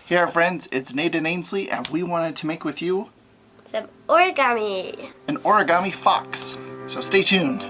Hey our friends, it's Nate and Ainsley, and we wanted to make with you some origami. An origami fox. So stay tuned.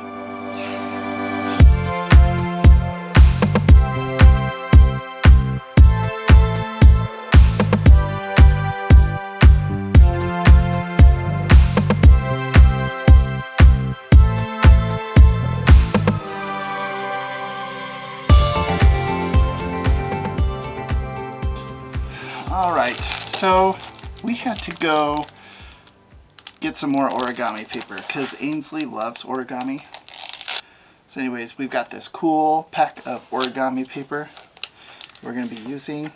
Alright, so we had to go get some more origami paper because Ainsley loves origami. So anyways, we've got this cool pack of origami paper we're going to be using.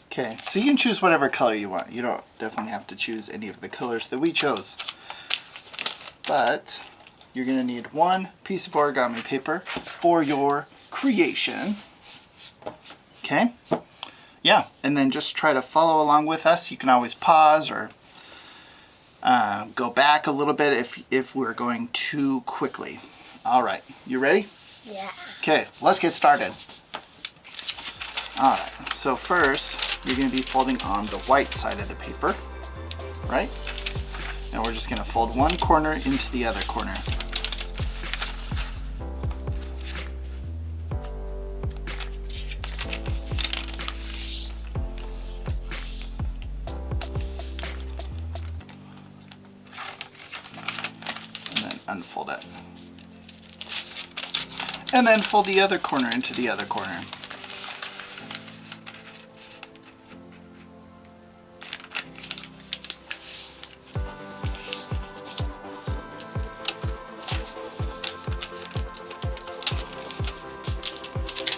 Okay, so you can choose whatever color you want. You don't definitely have to choose any of the colors that we chose. But you're going to need one piece of origami paper for your creation. Okay? Yeah, and then just try to follow along with us. You can always pause or go back a little bit if we're going too quickly. All right, you ready? Yeah. Okay, let's get started. All right, so first you're going to be folding on the white side of the paper, right? And we're just going to fold one corner into the other corner. Unfold it. And then fold the other corner into the other corner.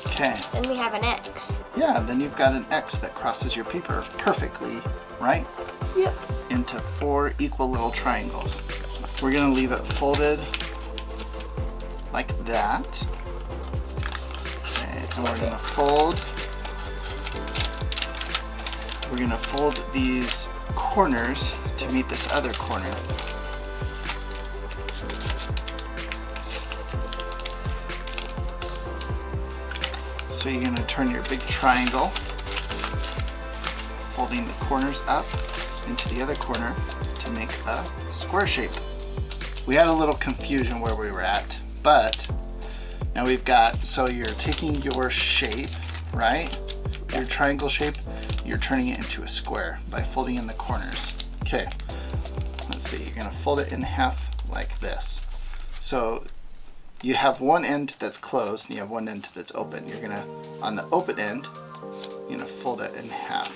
Okay. Then we have an X. Yeah, then you've got an X that crosses your paper perfectly, right? Yep. Into 4 equal little triangles. We're going to leave it folded like that. Okay, and we're going to fold these corners to meet this other corner. So you're going to turn your big triangle, folding the corners up into the other corner to make a square shape. We had a little confusion where we were at, but now we've got, so you're taking your shape, right? Your triangle shape, you're turning it into a square by folding in the corners. Okay, let's see, you're gonna fold it in half like this. So you have one end that's closed and you have one end that's open. You're gonna, on the open end, you're gonna fold it in half,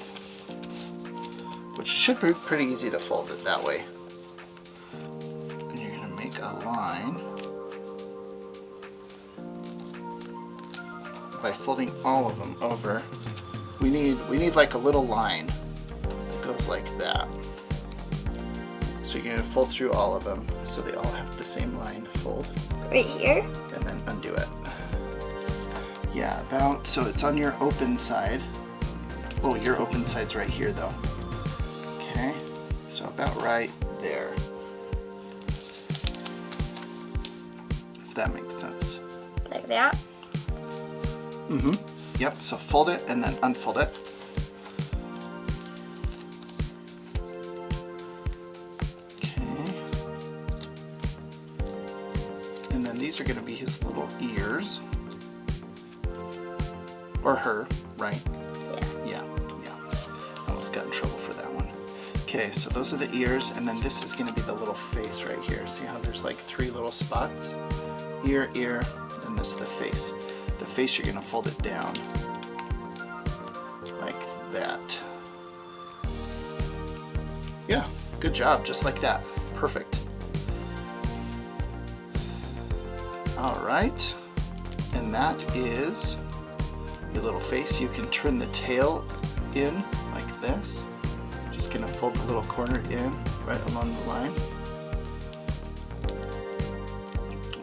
which should be pretty easy to fold it that way. A line by folding all of them over. We need like a little line that goes like that. So you're going to fold through all of them so they all have the same line. Fold right here and then undo it. Yeah, about so it's on your open side. Oh, your open side's right here though. Okay, so about right there. That makes sense. Like that? Mm-hmm. Yep, so fold it and then unfold it. Okay. And then these are going to be his little ears. Or her, right? Yeah. Yeah. Almost got in trouble for that one. Okay, so those are the ears, and then this is going to be the little face right here. See how there's like 3 little spots? Ear, and this is the face. The face, you're going to fold it down like that. Yeah, good job, just like that. Perfect. All right, and that is your little face. You can turn the tail in like this. Just going to fold the little corner in right along the line.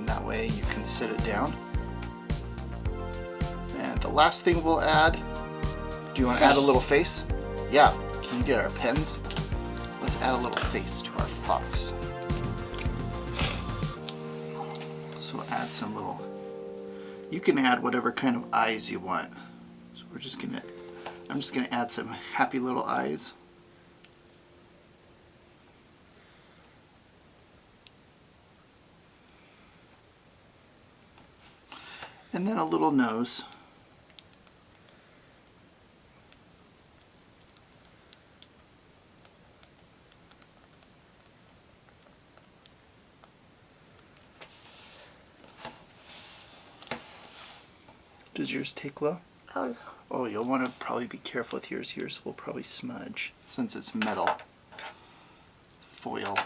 That way you can sit it down. And the last thing we'll add, do you want to add a little face? Yeah, can you get our pens? Let's add a little face to our fox. So we'll add some little, you can add whatever kind of eyes you want. So we're just gonna I'm just going to add some happy little eyes. And then a little nose. Does yours take well? Oh no. Oh, you'll want to probably be careful with yours. Yours will probably smudge since it's metal foil.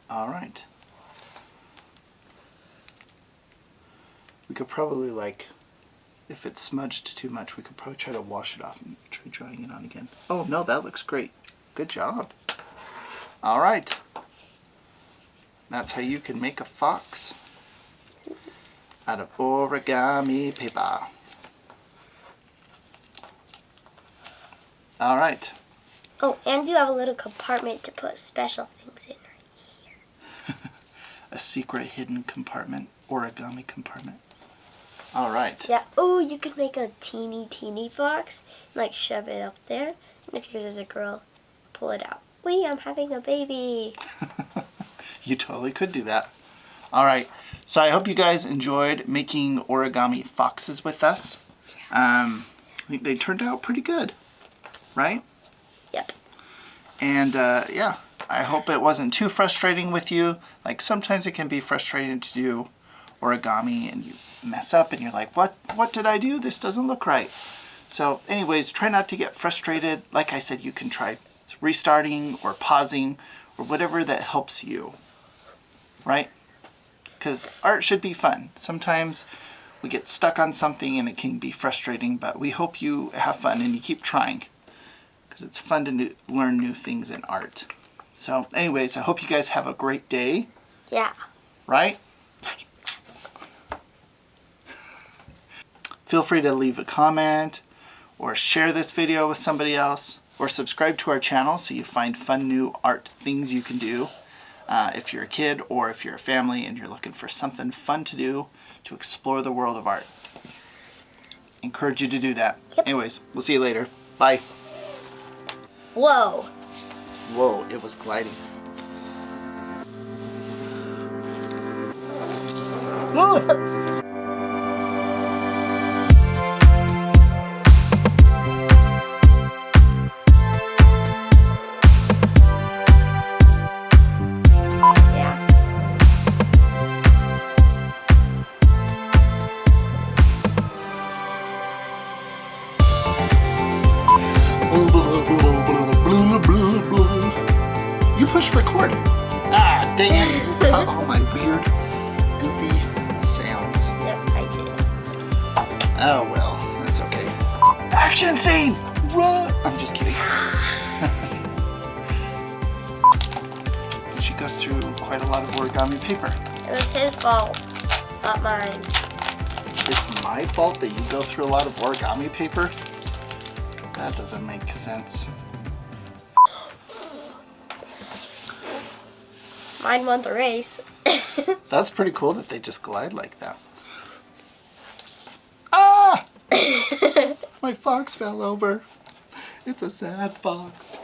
All right. We could probably, like, if it's smudged too much, we could probably try to wash it off and try drying it on again. Oh no, that looks great. Good job. All right. That's how you can make a fox out of origami paper. All right. Oh, and you have a little compartment to put special things in right here. A secret hidden compartment, origami compartment. All right. Yeah. Oh, you could make a teeny fox, like shove it up there. And if yours is a girl, pull it out. Wee, I'm having a baby. You totally could do that. All right. So I hope you guys enjoyed making origami foxes with us. I think they turned out pretty good, right? Yep. And yeah, I hope it wasn't too frustrating with you. Like sometimes it can be frustrating to do origami and you mess up and you're like, what did I do? This doesn't look right. So anyways, try not to get frustrated. Like I said, you can try restarting or pausing or whatever that helps you, right? Because art should be fun. Sometimes we get stuck on something and it can be frustrating, but we hope you have fun and you keep trying because it's fun to learn new things in art. So anyways, I hope you guys have a great day. Yeah. Right? Feel free to leave a comment or share this video with somebody else or subscribe to our channel so you find fun new art things you can do. If you're a kid or if you're a family and you're looking for something fun to do to explore the world of art. Encourage you to do that. Yep. Anyways, we'll see you later. Bye. Whoa. Whoa, it was gliding. Whoa! You pushed record. Ah, dang it. You cut all my weird, goofy sounds. Yep, I did. Oh, well, that's okay. Action scene! Run! I'm just kidding. She goes through quite a lot of origami paper. It was his fault, not mine. It's my fault that you go through a lot of origami paper? That doesn't make sense. Mine won the race. That's pretty cool that they just glide like that. Ah! My fox fell over. It's a sad fox.